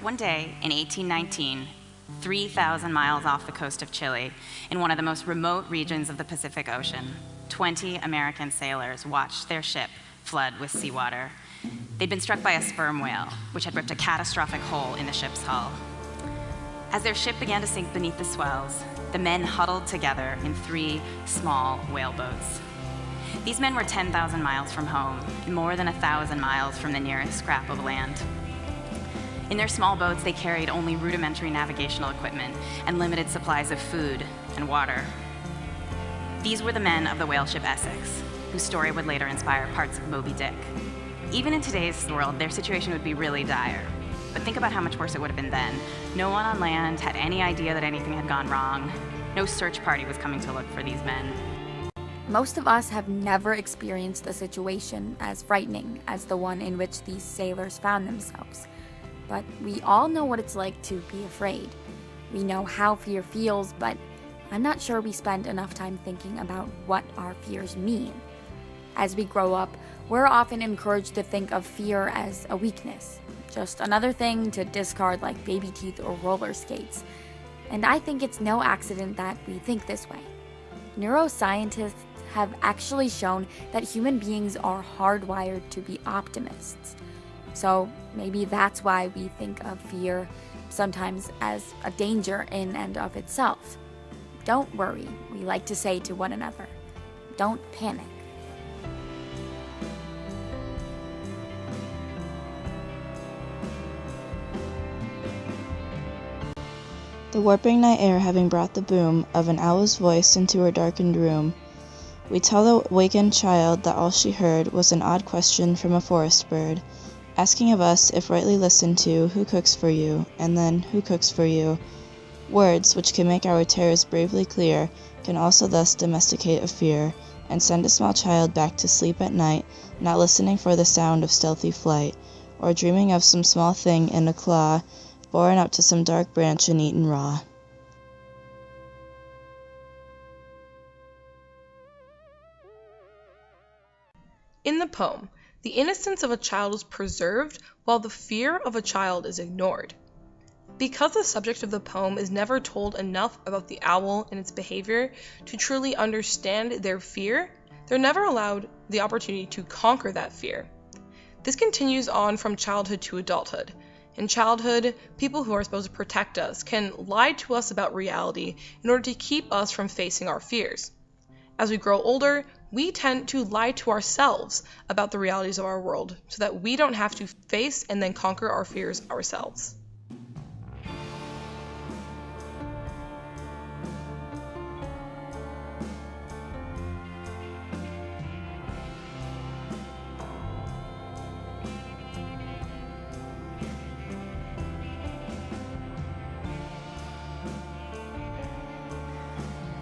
One day in 1819, 3,000 miles off the coast of Chile, in one of the most remote regions of the Pacific Ocean, 20 American sailors watched their ship flood with seawater. They'd been struck by a sperm whale, which had ripped a catastrophic hole in the ship's hull. As their ship began to sink beneath the swells, the men huddled together in 3 small whaleboats. These men were 10,000 miles from home, and more than 1,000 miles from the nearest scrap of land. In their small boats, they carried only rudimentary navigational equipment and limited supplies of food and water. These were the men of the whale ship Essex, whose story would later inspire parts of Moby Dick. Even in today's world, their situation would be really dire. But think about how much worse it would have been then. No one on land had any idea that anything had gone wrong. No search party was coming to look for these men. Most of us have never experienced a situation as frightening as the one in which these sailors found themselves. But we all know what it's like to be afraid. We know how fear feels, but I'm not sure we spend enough time thinking about what our fears mean. As we grow up, we're often encouraged to think of fear as a weakness, just another thing to discard like baby teeth or roller skates. And I think it's no accident that we think this way. Neuroscientists have actually shown that human beings are hardwired to be optimists. So maybe that's why we think of fear sometimes as a danger in and of itself. Don't worry, we like to say to one another. Don't panic. The warping night air having brought the boom of an owl's voice into her darkened room, we tell the wakened child that all she heard was an odd question from a forest bird, asking of us, if rightly listened to, who cooks for you, and then who cooks for you. Words, which can make our terrors bravely clear, can also thus domesticate a fear, and send a small child back to sleep at night, not listening for the sound of stealthy flight, or dreaming of some small thing in a claw, borne up to some dark branch and eaten raw. In the poem, the innocence of a child is preserved while the fear of a child is ignored. Because the subject of the poem is never told enough about the owl and its behavior to truly understand their fear, they're never allowed the opportunity to conquer that fear. This continues on from childhood to adulthood. In childhood, people who are supposed to protect us can lie to us about reality in order to keep us from facing our fears. As we grow older, we tend to lie to ourselves about the realities of our world so that we don't have to face and then conquer our fears ourselves.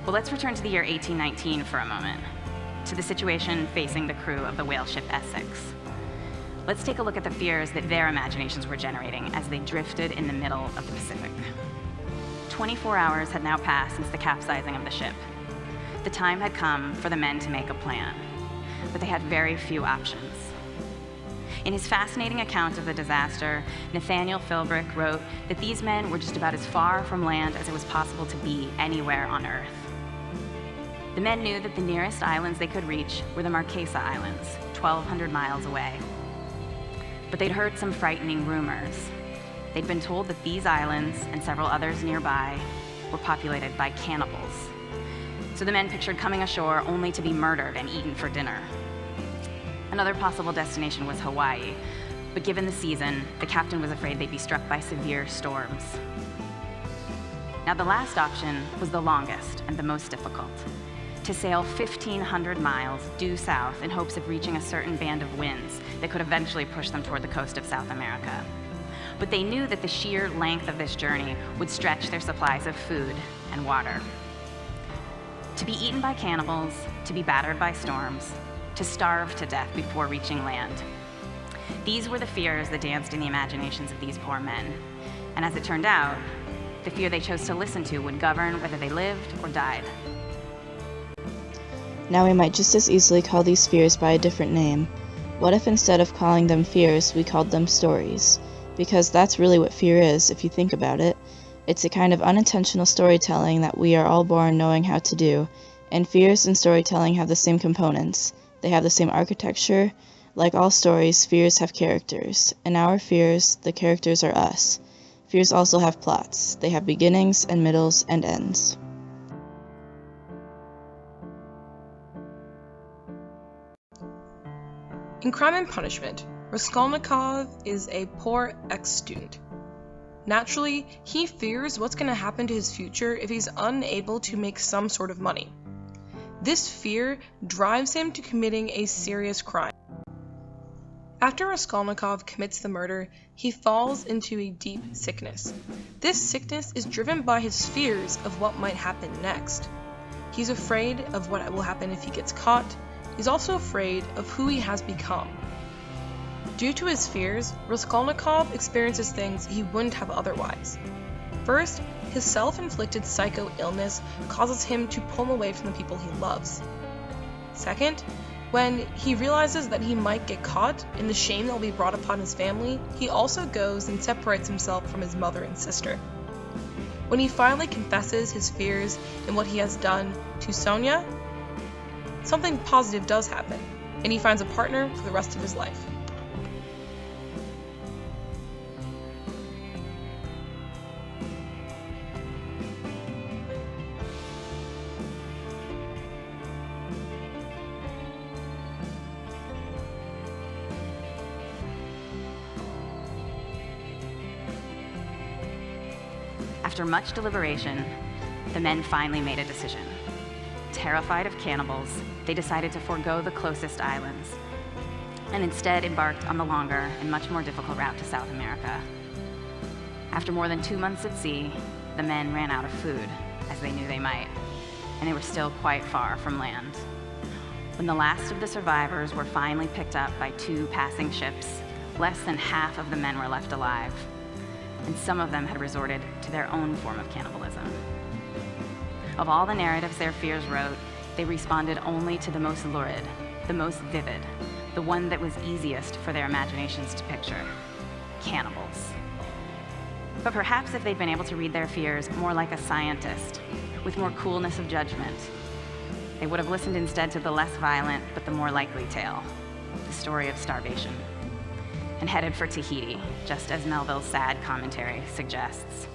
Well, let's return to the year 1819 for a moment, to the situation facing the crew of the whale ship Essex. Let's take a look at the fears that their imaginations were generating as they drifted in the middle of the Pacific. 24 hours had now passed since the capsizing of the ship. The time had come for the men to make a plan, but they had very few options. In his fascinating account of the disaster, Nathaniel Philbrick wrote that these men were just about as far from land as it was possible to be anywhere on Earth. The men knew that the nearest islands they could reach were the Marquesa Islands, 1,200 miles away. But they'd heard some frightening rumors. They'd been told that these islands, and several others nearby, were populated by cannibals. So the men pictured coming ashore only to be murdered and eaten for dinner. Another possible destination was Hawaii, but given the season, the captain was afraid they'd be struck by severe storms. Now, the last option was the longest and the most difficult: to sail 1,500 miles due south in hopes of reaching a certain band of winds that could eventually push them toward the coast of South America. But they knew that the sheer length of this journey would stretch their supplies of food and water. To be eaten by cannibals, to be battered by storms, to starve to death before reaching land. These were the fears that danced in the imaginations of these poor men. And as it turned out, the fear they chose to listen to would govern whether they lived or died. Now we might just as easily call these fears by a different name. What if instead of calling them fears, we called them stories? because that's really what fear is, if you think about it. It's a kind of unintentional storytelling that we are all born knowing how to do, and fears and storytelling have the same components. They have the same architecture. Like all stories, fears have characters. In our fears, the characters are us. Fears also have plots. They have beginnings and middles and ends. In Crime and Punishment, Raskolnikov is a poor ex-student. Naturally, he fears what's going to happen to his future if he's unable to make some sort of money. This fear drives him to committing a serious crime. After Raskolnikov commits the murder, he falls into a deep sickness. This sickness is driven by his fears of what might happen next. He's afraid of what will happen if he gets caught. He's also afraid of who he has become. Due to his fears, Raskolnikov experiences things he wouldn't have otherwise. First, his self-inflicted psycho illness causes him to pull away from the people he loves. Second, when he realizes that he might get caught and the shame that will be brought upon his family, he also goes and separates himself from his mother and sister. When he finally confesses his fears and what he has done to Sonia, something positive does happen, and he finds a partner for the rest of his life. After much deliberation, the men finally made a decision. Terrified of cannibals, they decided to forego the closest islands and instead embarked on the longer and much more difficult route to South America. After more than 2 months at sea, the men ran out of food, as they knew they might, and they were still quite far from land. When the last of the survivors were finally picked up by 2 passing ships, less than half of the men were left alive, and some of them had resorted to their own form of cannibalism. Of all the narratives their fears wrote, they responded only to the most lurid, the most vivid, the one that was easiest for their imaginations to picture: cannibals. But perhaps if they'd been able to read their fears more like a scientist, with more coolness of judgment, they would have listened instead to the less violent but the more likely tale, the story of starvation, and headed for Tahiti, just as Melville's sad commentary suggests.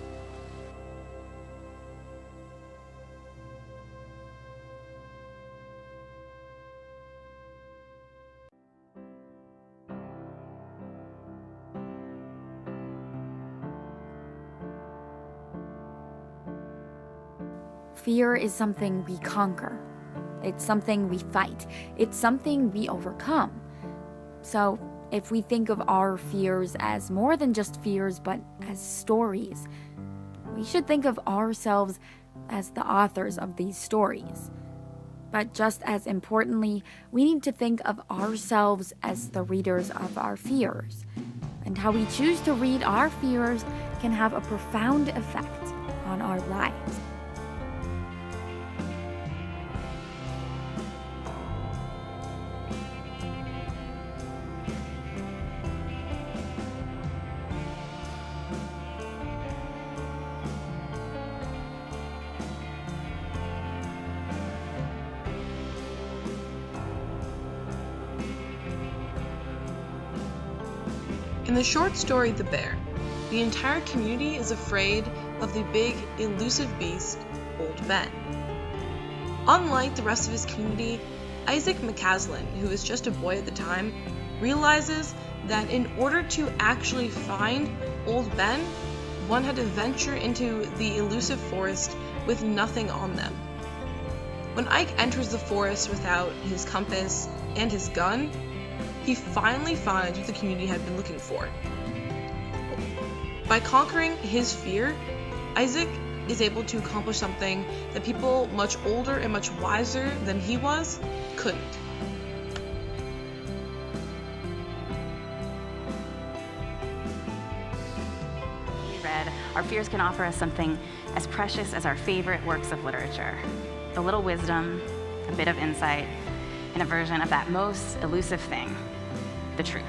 Fear is something we conquer. It's something we fight. It's something we overcome. So, if we think of our fears as more than just fears, but as stories, we should think of ourselves as the authors of these stories. But just as importantly, we need to think of ourselves as the readers of our fears. And how we choose to read our fears can have a profound effect on our lives. In the short story The Bear, the entire community is afraid of the big, elusive beast, Old Ben. Unlike the rest of his community, Isaac McCaslin, who is just a boy at the time, realizes that in order to actually find Old Ben, one had to venture into the elusive forest with nothing on them. When Ike enters the forest without his compass and his gun, he finally finds what the community had been looking for. By conquering his fear, Isaac is able to accomplish something that people much older and much wiser than he was couldn't. We read, our fears can offer us something as precious as our favorite works of literature: a little wisdom, a bit of insight, and a version of that most elusive thing, the truth.